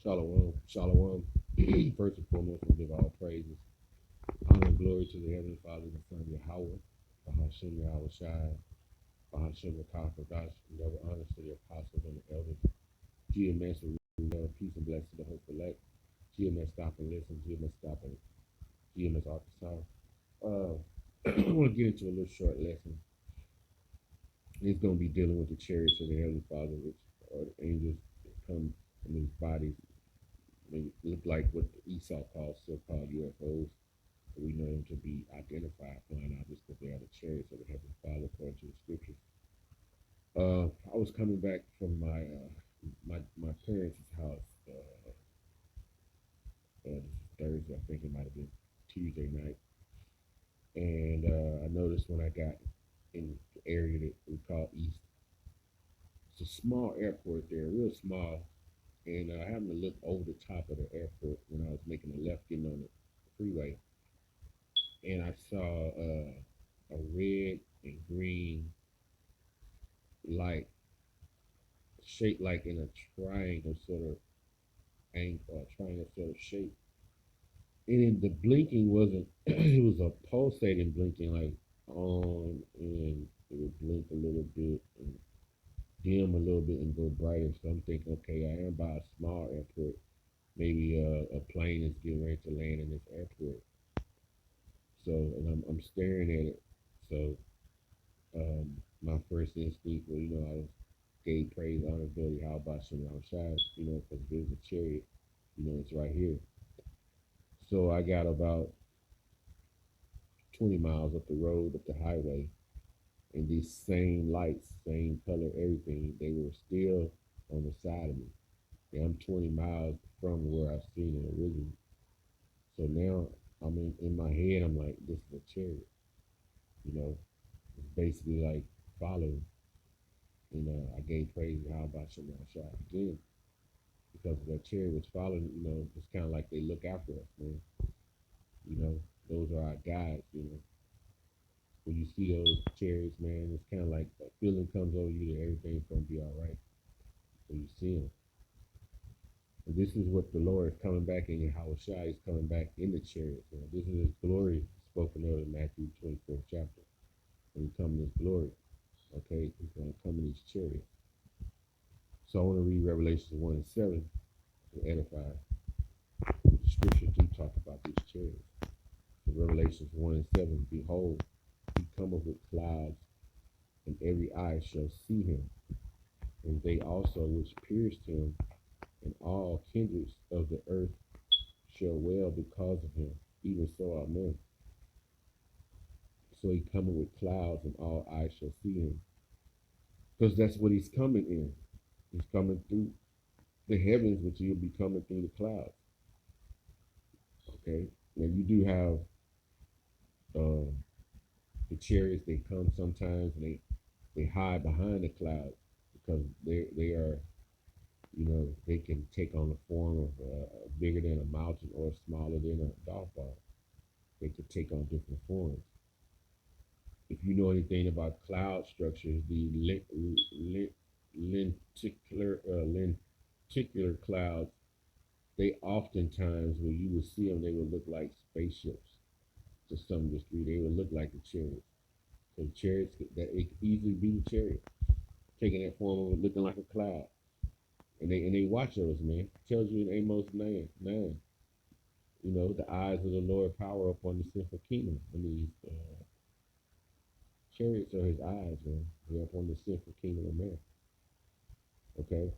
Shalom, shalom. First and foremost, we give all praises, honor, and glory to the Heavenly Father, the Son, Yahweh, Bahashim Yahweh Shai, Bahashim Rakafadash, and double honors to the apostles and the elders. GMS, peace and blessings to the hope elect. GMS, stop and listen. GMS, stop and GMS, Arkansas. I want to get into a little short lesson. It's going to be dealing with the chariots of the Heavenly Father, which are the angels that come in these bodies. They look like what Esau calls so-called UFOs. We know them to be identified flying objects because they are the chariots of the Heavenly Father according to the scriptures. I was coming back from my parents' house. This is Thursday, I think it might have been Tuesday night, and I noticed when I got in the area that we call East, it's a small airport there, real small, and I happened to look over the top of the airport when I was making a left getting on the freeway, and I saw a red and green light shaped like in a triangle sort of angle, triangle sort of shape. And then the blinking wasn't, it was a pulsating blinking, like on, and it would blink a little bit and dim a little bit and go brighter. So I'm thinking, okay, I am by a small airport. Maybe a plane is getting ready to land in this airport. So, and I'm staring at it. So, my first instinct was, I was gave praise, honor, glory, how about Shem Shai, because there's a chariot, it's right here. So I got about 20 miles up the road, up the highway, and these same lights, same color, everything, they were still on the side of me. And I'm 20 miles from where I seen it originally. So now I'm in my head, I'm like, this is a chariot. It's basically like following. I gave praise and how about Shem Shai again. Because that chariot was following, it's kind of like they look after us, man. You know, those are our guides. When you see those chariots, man, it's kind of like a feeling comes over you that everything's going to be all right when you see them. And this is what the Lord is coming back in. Yahweh Shai is coming back in the chariots. This is his glory spoken of in Matthew 24th chapter. When he comes in his glory, okay, he's going to come in his chariot. So I want to read Revelation 1 and 7 to edify. The scriptures do talk about these chariots. So Revelations 1 and 7, behold, he cometh with clouds, and every eye shall see him, and they also which pierced him, and all kindreds of the earth shall wail because of him. Even so, amen. So he cometh with clouds, and all eyes shall see him. Because that's what he's coming in. He's coming through the heavens, which he'll be coming through the clouds. Okay? Now you do have the chariots, they come sometimes and they hide behind the clouds because they are, they can take on the form of bigger than a mountain or smaller than a golf ball. They could take on different forms. If you know anything about cloud structures, the lenticular clouds, they oftentimes, when you would see them, they would look like spaceships to some degree. They would look like the chariots. So the chariots, that it could easily be the chariot, taking that form of looking like a cloud. And they watch us, man. It tells you in Amos 9, the eyes of the Lord power upon the sinful kingdom. And these chariots are his eyes, man. They're upon the sinful kingdom of man. Okay?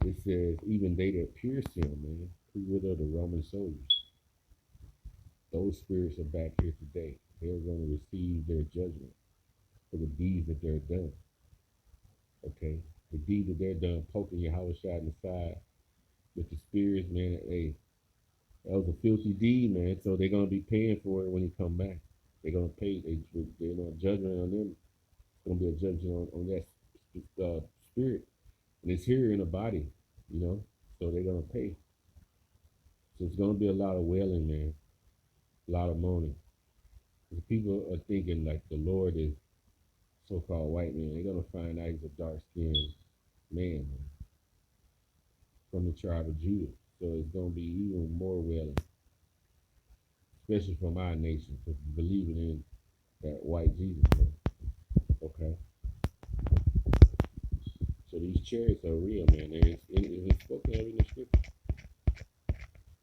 It says, even they that pierced him, man, who were the Roman soldiers. Those spirits are back here today. They're going to receive their judgment for the deeds that they're done. Okay? The deeds that they're done, poking Yahweh Shai in the side with the spirits, man. Hey, that was a filthy deed, man. So they're gonna be paying for it when he come back. They're gonna pay. They're not judgment on them. It's gonna be a judgment on that spirit, and it's here in the body, you know. So they're gonna pay. So it's gonna be a lot of wailing, man. A lot of moaning. The people are thinking like the Lord is so-called white man. They're gonna find out he's a dark-skinned man. from the tribe of Judah. So it's going to be even more wailing, especially from our nation, because believing in that white Jesus, man. Okay. So these chariots are real, man. It's spoken of in the scripture.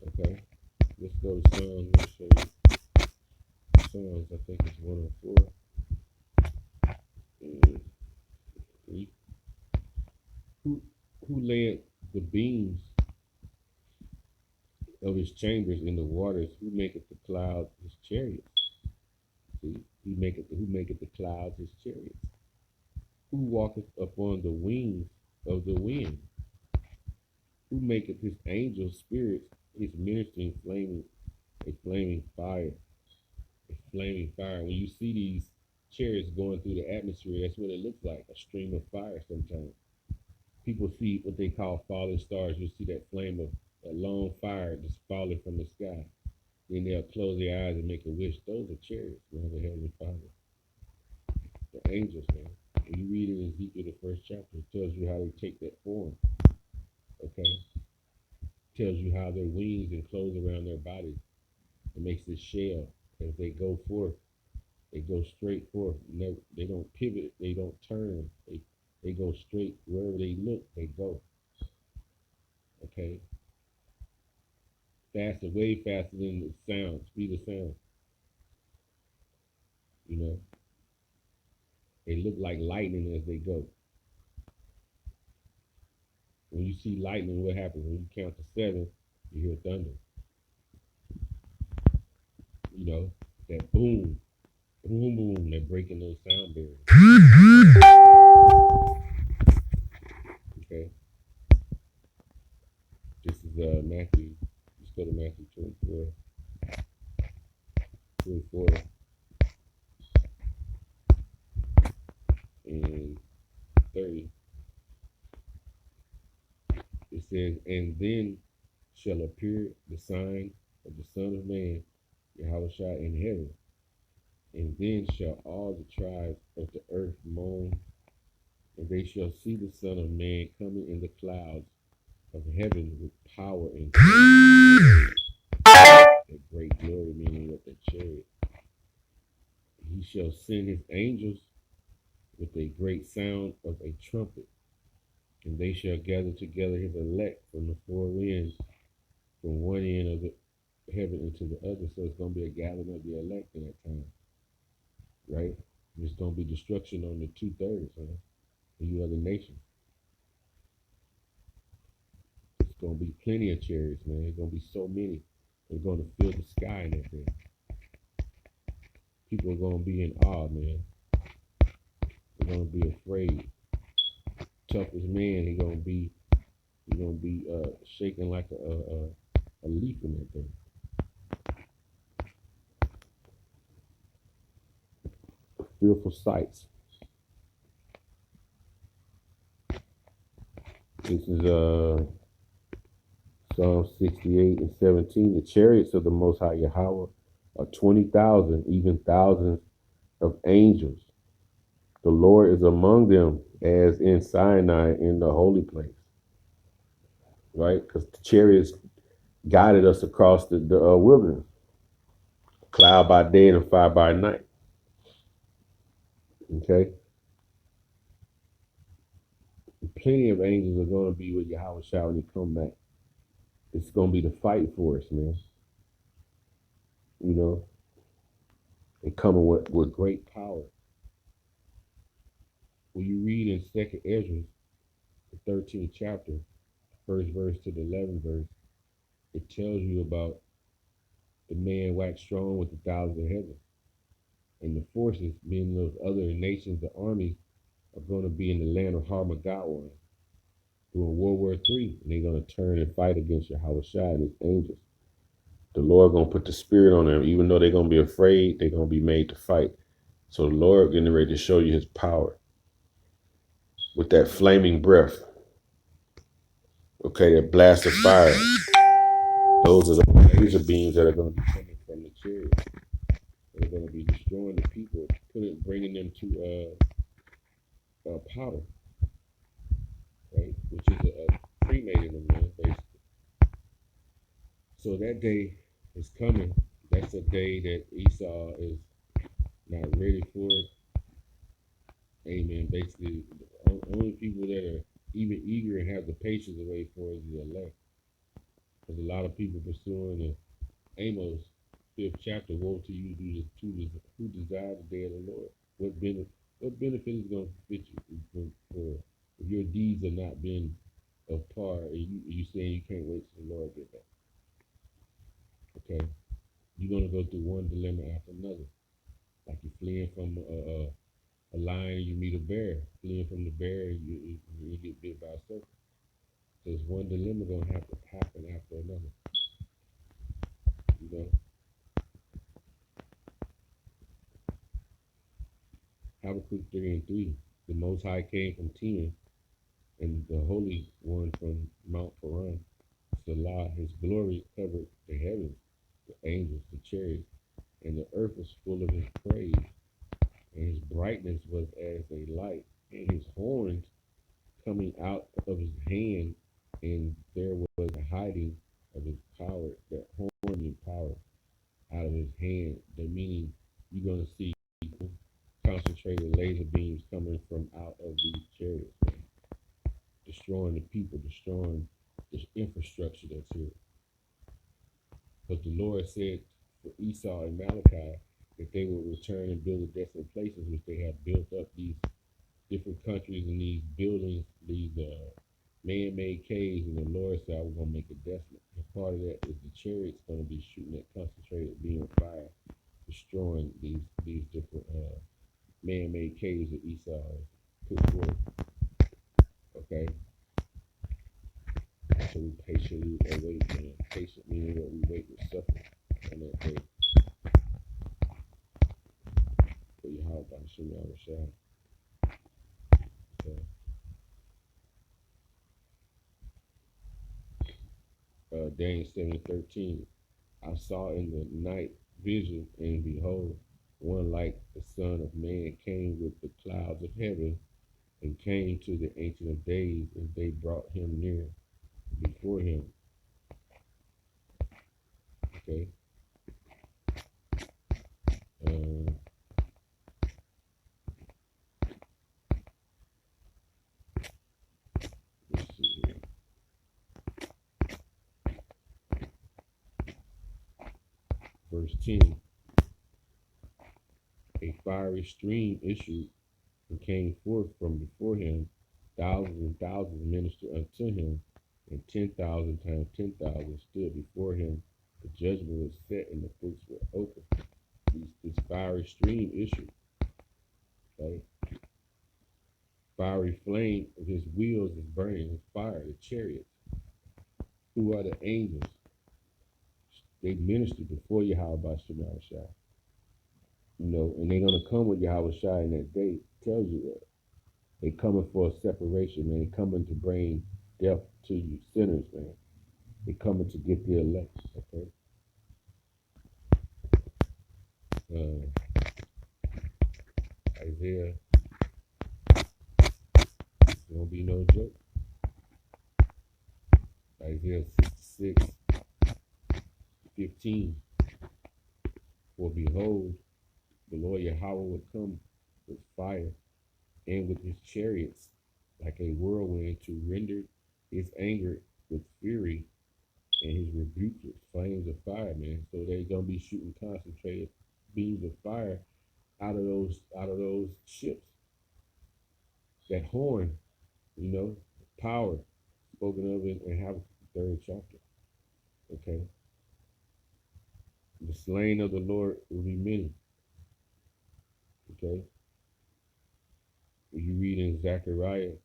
Okay. Let's go to Psalms. Let me show you. Psalms, I think it's 104. And who, who laid the beams of his chambers in the waters? Who maketh the clouds his chariots? See, who maketh the clouds his chariots? Who walketh upon the wings of the wind? Who maketh his angel spirits his ministering a flaming fire? A flaming fire. When you see these chariots going through the atmosphere, that's what it looks like, a stream of fire sometimes. People see what they call falling stars. You see that flame of a long fire just falling from the sky. Then they'll close their eyes and make a wish. Those are chariots, man, the Heavenly Father. The angels, man. When you read in Ezekiel, the first chapter, it tells you how they take that form. Okay? It tells you how their wings enclose around their bodies. It makes this shell. As they go forth, they go straight forth. Never, they don't pivot. They don't turn. They go straight. Wherever they look, they go. Okay? Faster, way faster than the sound, speed of sound. You know? They look like lightning as they go. When you see lightning, what happens? When you count to 7, you hear thunder. You know, that boom, boom, boom, they're breaking those sound barriers. Okay. This is Matthew. Let's go to Matthew 24. 24 and 30. It says, and then shall appear the sign of the Son of Man, Yahushua, in heaven. And then shall all the tribes of the earth mourn, and they shall see the Son of Man coming in the clouds of heaven with power and glory. That great glory, meaning with the chariot. He shall send his angels with a great sound of a trumpet, and they shall gather together his elect from the four winds, from one end of the heaven into the other. So it's going to be a gathering of the elect in that time, right? There's going to be destruction on the 2/3, huh? And you other nations. It's going to be plenty of chariots, man. There's going to be so many. They're going to fill the sky in that thing. People are going to be in awe, man. They're going to be afraid. Toughest man, he's going to be shaking like a leaf in that thing. Fearful sights. This is Psalm 68 and 17. The chariots of the Most High Yahweh are 20,000, even thousands of angels. The Lord is among them as in Sinai in the holy place. Right? Because the chariots guided us across the wilderness. Cloud by day and fire by night. Okay? Plenty of angels are going to be with Yahweh Shah when he come back. It's going to be the fight for us, man. You know? They coming with great power. When you read in 2nd Ezra, the 13th chapter, first verse to the 11th verse, it tells you about the man waxed strong with the thousands of heaven. And the forces, meaning those other nations, the armies, are going to be in the land of Harmageddon during World War III. And they're going to turn and fight against Yahweh Shai and his angels. The Lord going to put the spirit on them. Even though they're going to be afraid, they're going to be made to fight. So the Lord getting ready to show you his power with that flaming breath. Okay, that blast of fire. Those are the laser beams that are going to be coming from the chariots. They're going to be destroying the people, bringing them to powder, right? Which is cremating them, man, So that day is coming. That's a day that Esau is not ready for. Amen. Basically, the only people that are even eager and have the patience to wait for is the elect. Because a lot of people pursuing the Amos 5th chapter, woe to you who desire the day of the Lord. What benefit is going to fit you for if your deeds are not being of par and you saying you can't wait till the Lord get back? Okay, you're going to go through one dilemma after another. Like you're fleeing from a lion, you meet a bear. Fleeing from the bear, you get bit by a serpent. So it's one dilemma going to have to happen after another. You know, Habakkuk 3 and 3. The Most High came from Teman, and the Holy One from Mount Paran. Salah, his glory covered the heavens, the angels, the chariots, and the earth was full of his praise, and his brightness was as a light, and his horns coming out of his hand, and there was a hiding of his power, that horn and power out of his hand. That meaning you're gonna see concentrated laser beams coming from out of these chariots, man, destroying the people, destroying the infrastructure that's here. But the Lord said for Esau and Malachi that they would return and build the desolate places which they have built up, these different countries and these buildings, these man-made caves, and the Lord said, "I'm going to make it desolate." And part of that is the chariots going to be shooting that concentrated beam of fire, destroying these different man-made caves that Esau put forth. Okay, so we patiently await, man. Patient meaning what we wait with suffering on that day. For your heart, by Shimmy Rashad. Daniel 7:13. I saw in the night vision, and behold, one like the Son of Man came with the clouds of heaven, and came to the Ancient of Days, and they brought him near before him. Okay. Uh, let's see here. Verse 10. A fiery stream issued and came forth from before him. Thousands and thousands ministered unto him, and 10,000 times 10,000 stood before him. The judgment was set, and the books were open. This fiery stream issued. Okay? Fiery flame of his wheels is burning with fire, the chariots. Who are the angels? They ministered before Yahweh by Shema Shai. You know, and they're gonna come with Yahweh Shai in that day. Tells you that. They coming for a separation, man. They coming to bring death to you sinners, man. They coming to get the elect, okay? Isaiah, it's gonna be no joke. Isaiah 66:15. For behold, the Lord Yahweh will come with fire and with his chariots like a whirlwind to render his anger with fury and his rebuke with flames of fire, man. So they're gonna be shooting concentrated beams of fire out of those ships. That horn, you know, power spoken of in Habakkuk 3rd chapter. Okay. The slain of the Lord will be many. Okay. When you read in Zechariah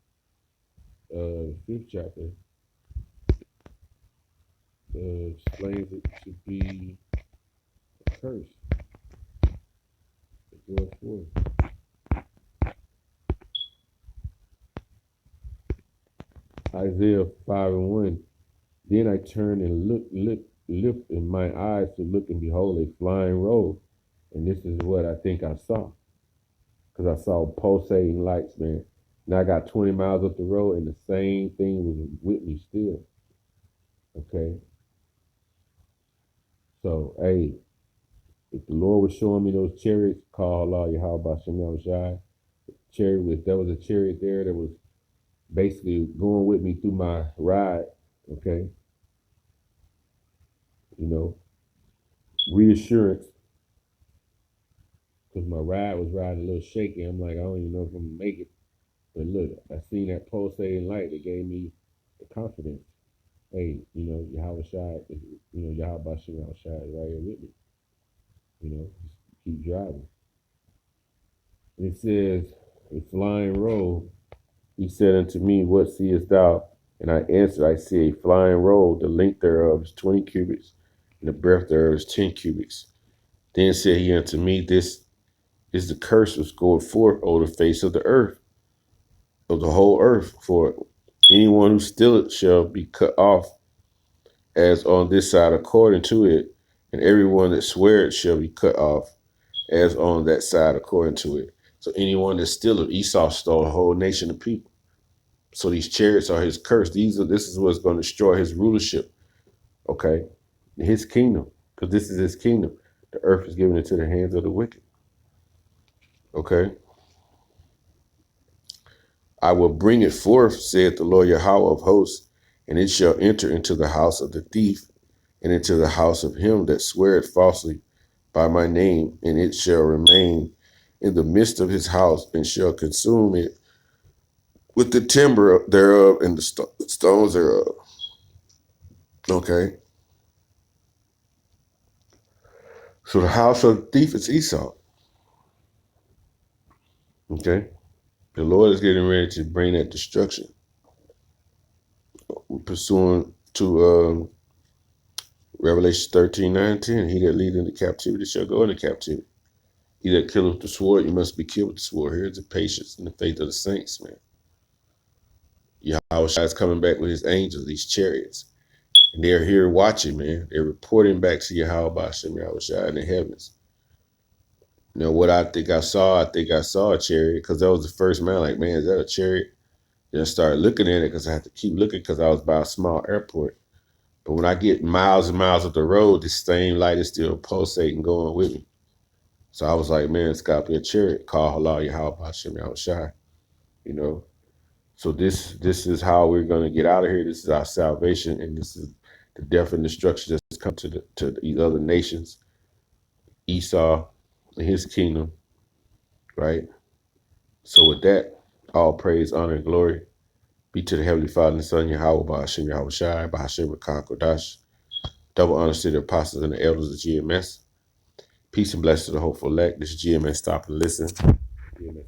5th chapter, explains it to be a curse that goes forth. Isaiah 5:1. Then I turned and lifted my eyes to look, and behold, a flying robe. And this is what I think I saw. Because I saw pulsating lights, man. Now I got 20 miles up the road, and the same thing was with me still. Okay. So, hey, if the Lord was showing me those chariots, call Allah Yahweh Shem Shai, chariot was there was a chariot there that was basically going with me through my ride, okay? You know, reassurance, because my ride was riding a little shaky. I'm like, I don't even know if I'm gonna make it. But look, I seen that pulsating light that gave me the confidence. Hey, Yahweh Shai, Yahweh Shem Shai is right here with me. Just keep driving. And it says, a flying roll. He said unto me, what seest thou? And I answered, I see a flying roll. The length thereof is 20 cubits, and the breadth thereof is 10 cubits. Then said he unto me, this is the curse which goeth forth over the face of the earth, of the whole earth. For anyone who stealeth shall be cut off as on this side according to it, and everyone that sweareth shall be cut off as on that side according to it. So anyone that stealeth, Esau stole a whole nation of people. So these chariots are his curse. This is what's going to destroy his rulership, okay? His kingdom, because this is his kingdom. The earth is given into the hands of the wicked, okay? I will bring it forth, saith the Lord Yahweh of hosts, and it shall enter into the house of the thief, and into the house of him that sweareth falsely by my name, and it shall remain in the midst of his house, and shall consume it with the timber thereof and the stones thereof. Okay. So the house of the thief is Esau. Okay. The Lord is getting ready to bring that destruction. Pursuant to Revelation 13, 9, 10. He that leadeth into captivity shall go into captivity. He that killeth with the sword, you must be killed with the sword. Here's the patience and the faith of the saints, man. Yahweh is coming back with his angels, these chariots. And they're here watching, man. They're reporting back to Yahweh Hashem Yahushua in the heavens. What I think I saw a chariot, because that was the first man. Like, man, is that a chariot? Then I started looking at it because I had to keep looking because I was by a small airport. But when I get miles and miles of the road, this same light is still pulsating, going with me. So I was like, man, it's got to be a chariot. Call Halal Yahweh Hashem Yahushua. So this is how we're going to get out of here. This is our salvation, and this is the death and destruction that's come to these other nations. Esau and his kingdom, right? So with that, all praise, honor, and glory be to the Heavenly Father and Son, Yahweh, Ba'ashem Yahweh Shai, Ba'ashem Rakah Kodash. Double honor to the apostles and the elders of GMS. Peace and blessings to the hopeful elect. This is GMS Stop and Listen. GMS